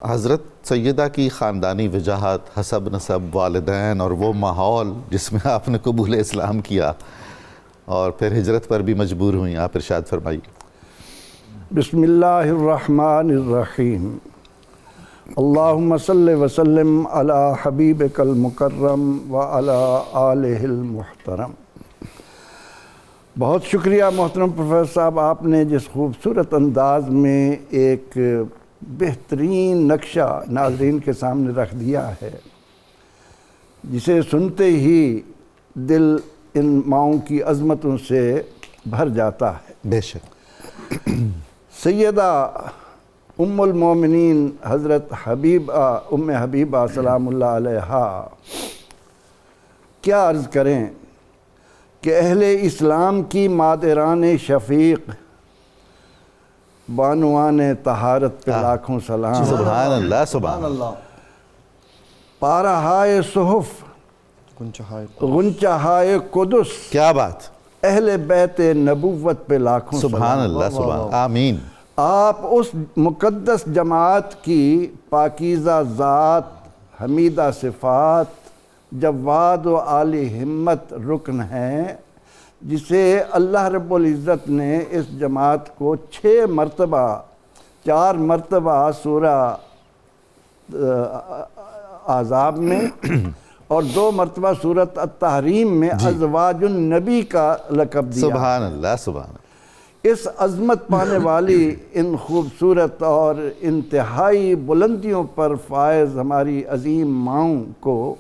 حضرت سیدہ کی خاندانی وجاہت، حسب نسب، والدین اور وہ ماحول جس میں آپ نے قبول اسلام کیا اور پھر ہجرت پر بھی مجبور ہوئیں، آپ ارشاد فرمائیے۔ بسم اللہ الرحمن الرحیم۔ اللہم صلی وسلم علی حبیبک المکرم وعلی آلہ المحترم۔ بہت شکریہ محترم پروفیسر صاحب، آپ نے جس خوبصورت انداز میں ایک بہترین نقشہ ناظرین کے سامنے رکھ دیا ہے، جسے سنتے ہی دل ان ماؤں کی عظمتوں سے بھر جاتا ہے۔ بے شک۔ سیدہ ام المومنین حضرت ام حبیبہ سلام اللہ علیہا، کیا عرض کریں کہ اہل اسلام کی مادران شفیق، بانوان طہارت پہ لاکھوں سلام۔ سبحان اللہ، سبحان اللہ۔ پارہائے صحف، غنچہائے قدس، کیا بات! اہل بیت نبوت پہ لاکھوں سلام۔ سبحان اللہ، سبحان اللہ، آمین۔ آپ اس مقدس جماعت کی پاکیزہ ذات، حمیدہ صفات، جواد و عالی ہمت رکن ہیں، جسے اللہ رب العزت نے اس جماعت کو 4 مرتبہ سورہ احزاب میں اور 2 مرتبہ سورۃ التحریم میں ازواج النبی کا لقب دیا۔ سبحان اللہ، سبحان اللہ۔ اس عظمت پانے والی ان خوبصورت اور انتہائی بلندیوں پر فائز ہماری عظیم ماؤں کو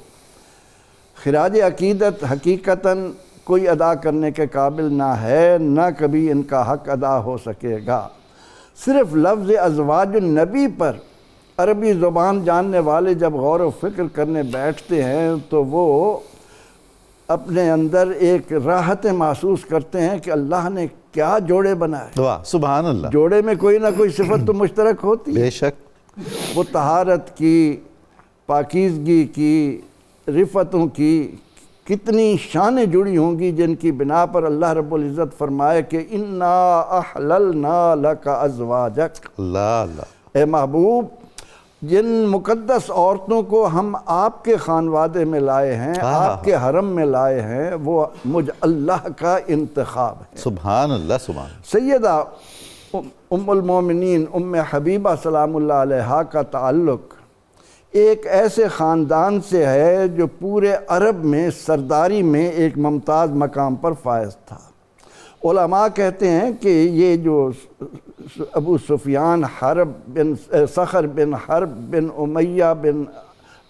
خراج عقیدت حقیقتاً کوئی ادا کرنے کے قابل نہ ہے، نہ کبھی ان کا حق ادا ہو سکے گا۔ صرف لفظ ازواج النبی پر عربی زبان جاننے والے جب غور و فکر کرنے بیٹھتے ہیں تو وہ اپنے اندر ایک راحت محسوس کرتے ہیں کہ اللہ نے کیا جوڑے بنائے۔ واہ، سبحان اللہ۔ جوڑے میں کوئی نہ کوئی صفت تو مشترک ہوتی ہے۔ بے شک۔ وہ طہارت کی، پاکیزگی کی، رفتوں کی کتنی شانیں جڑی ہوں گی، جن کی بنا پر اللہ رب العزت فرمائے کہ اِنَّا أَحْلَلْنَا لَكَ أَزْوَاجَكَ۔ اللہ اللہ۔ اے محبوب، جن مقدس عورتوں کو ہم آپ کے خانوادے میں لائے ہیں، آپ کے حرم میں لائے ہیں، وہ مجھ اللہ کا انتخاب ہے۔ سبحان اللہ، سبحان اللہ۔ سیدہ ام المومنین ام حبیبہ سلام اللہ علیہا کا تعلق ایک ایسے خاندان سے ہے جو پورے عرب میں سرداری میں ایک ممتاز مقام پر فائز تھا۔ علماء کہتے ہیں کہ یہ جو ابو سفیان صخر بن حرب بن امیہ بن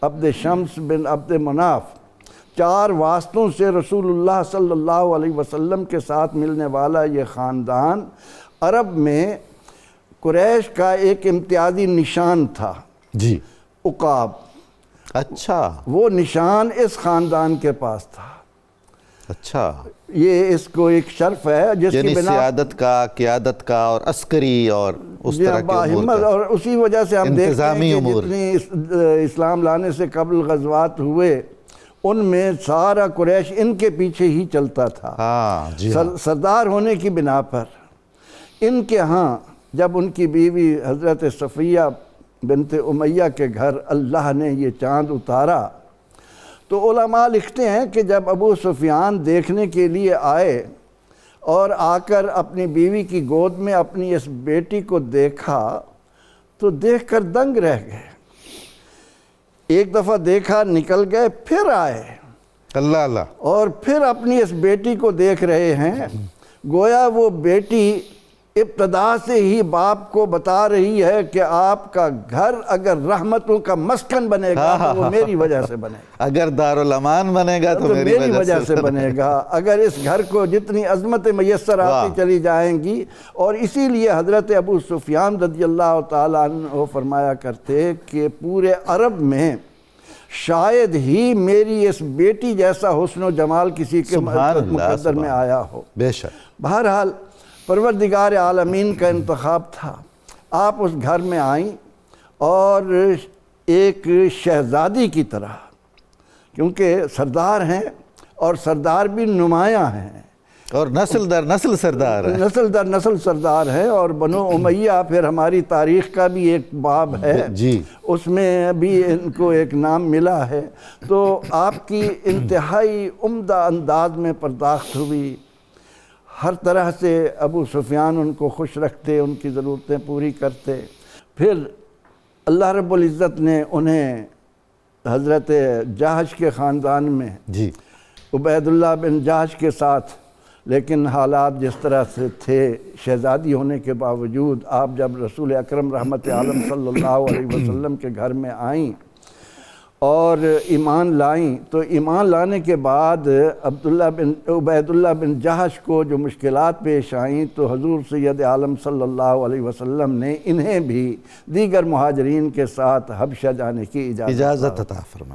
عبد شمس بن عبد مناف، 4 واسطوں سے رسول اللہ صلی اللہ علیہ وسلم کے ساتھ ملنے والا یہ خاندان عرب میں قریش کا ایک امتیازی نشان تھا۔ جی۔ عقاب، اچھا، وہ نشان اس خاندان کے پاس تھا۔ اچھا، یہ اس کو ایک شرف ہے جس یعنی کی بنا سیادت کا، قیادت کا اور عسکری اور اس طرح کے امور کا، اور اسی وجہ سے ہم دیکھتے ہیں انتظامی کہ امور، جتنی اسلام لانے سے قبل غزوات ہوئے ان میں سارا قریش ان کے پیچھے ہی چلتا تھا۔ ہاں جی، سردار ہونے کی بنا پر ان کے ہاں جب ان کی بیوی حضرت صفیہ بنت امیہ کے گھر اللہ نے یہ چاند اتارا تو علماء لکھتے ہیں کہ جب ابو سفیان دیکھنے کے لیے آئے اور آ کر اپنی بیوی کی گود میں اپنی اس بیٹی کو دیکھا تو دیکھ کر دنگ رہ گئے۔ ایک دفعہ دیکھا، نکل گئے، پھر آئے اللہ اللہ، اور پھر اپنی اس بیٹی کو دیکھ رہے ہیں، گویا وہ بیٹی ابتدا سے ہی باپ کو بتا رہی ہے کہ آپ کا گھر اگر رحمتوں کا مسکن بنے گا تو وہ میری وجہ سے بنے گا، اگر دارالامان بنے گا تو میری وجہ سے بنے گا، اگر اس گھر کو جتنی عظمتیں میسر آتی چلی جائیں گی۔ اور اسی لیے حضرت ابو سفیان رضی اللہ تعالیٰ عنہ فرمایا کرتے کہ پورے عرب میں شاید ہی میری اس بیٹی جیسا حسن و جمال کسی کے مقدر میں آیا ہو۔ بے شک۔ بہرحال پروردگار عالمین کا انتخاب تھا۔ آپ اس گھر میں آئیں اور ایک شہزادی کی طرح، کیونکہ سردار ہیں اور سردار بھی نمایاں ہیں، اور نسل در نسل سردار ہے، نسل در نسل سردار ہے، اور بنو امیہ پھر ہماری تاریخ کا بھی ایک باب ہے، جی اس میں بھی ان کو ایک نام ملا ہے۔ تو آپ کی انتہائی عمدہ انداز میں پرداخت ہوئی، ہر طرح سے ابو سفیان ان کو خوش رکھتے، ان کی ضرورتیں پوری کرتے۔ پھر اللہ رب العزت نے انہیں حضرت جہش کے خاندان میں جی عبید اللہ بن جہش کے ساتھ، لیکن حالات جس طرح سے تھے، شہزادی ہونے کے باوجود آپ جب رسول اکرم رحمت عالم صلی اللہ علیہ وسلم کے گھر میں آئیں اور ایمان لائیں، تو ایمان لانے کے بعد عبید اللہ بن جہش کو جو مشکلات پیش آئیں، تو حضور سید عالم صلی اللہ علیہ وسلم نے انہیں بھی دیگر مہاجرین کے ساتھ حبشہ جانے کی اجازت عطا فرمائی۔